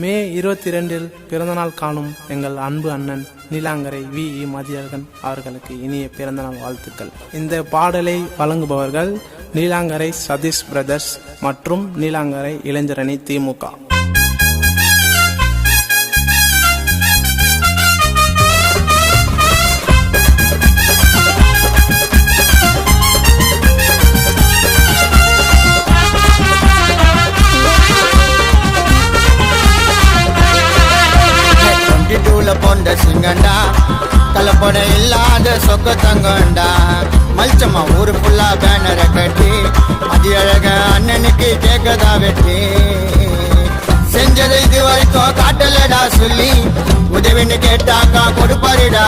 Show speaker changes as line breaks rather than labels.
மே 22 பிறந்தநாள் காணும் எங்கள் அன்பு அண்ணன் நீலாங்கரை வி.இ. மதியழகன் அவர்களுக்கு இனிய பிறந்தநாள் வாழ்த்துக்கள். இந்த பாடலை வழங்குபவர்கள் நீலாங்கரை சதீஷ் பிரதர்ஸ் மற்றும் நீலாங்கரை இளைஞரணி திமுக.
பொண்ட சிங்கண்டா கலப்பட இல்லாத சொக்க தங்கண்டா மல்ச்சம்மா ஊரு ஃபுல்லா பேனரை கட்டி மதியழக அண்ணனுக்கு கேக்கதா வெட்டி செஞ்சதை இது வரைக்கும் காட்டலடா சொல்லி உதவின்னு கேட்டாக்கா கொடுப்பாருடா.